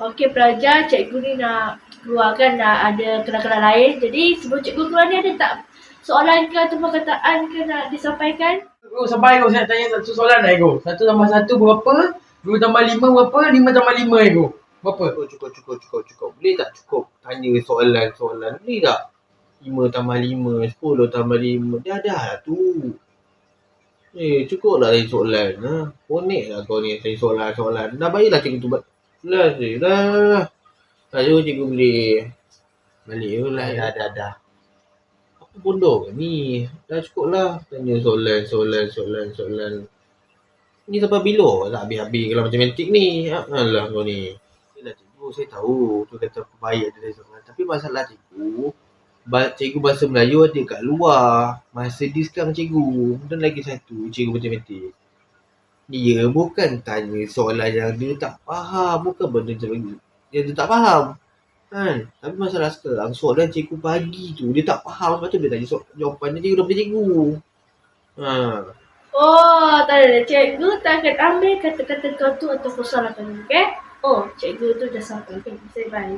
Okey pelajar, cikgu ni nak keluarkan ada kenal-kenal lain. Jadi sebelum cikgu keluar ni ada tak soalan ke atau perkataan ke nak disampaikan? Sabar Ego, saya nak tanya satu soalan lah Ego. 1 tambah 1 berapa? 2 tambah 5 berapa? 5 tambah 5 Ego. Berapa? Cukup. Boleh tak cukup tanya soalan-soalan? Boleh tak? 5 tambah 5, 10 tambah 5. Dah lah tu. Cukup lah tanya soalan. Ponik lah kau ni tanya soalan-soalan. Dah baiklah cikgu tu buat. Dah. Tak jauh cikgu boleh balik je lah. Dah. Apa bodoh ke ni? Dah cukup lah. Tanya soalan. Ni sampai bila tak habis-habis kalau matematik ni? Alah kau ni. Yelah cikgu, saya tahu tu kata baik ada dari soalan. Tapi masalah cikgu bahasa Melayu ada kat luar. Masa dia sekarang cikgu. Dan lagi satu, cikgu matematik. Dia bukan tanya soalan yang dia tak faham. Bukan benda yang dia tak faham. Kan? Tapi masalah sekarang, soalan cikgu pagi tu, dia tak faham. Sebab tu dia tanya jawapan dia daripada cikgu. Oh, tak ada. Cikgu tak akan ambil kata-kata kau tu atau soalan kau ni, okay? Oh, cikgu tu dah sampai. Okay, say bye.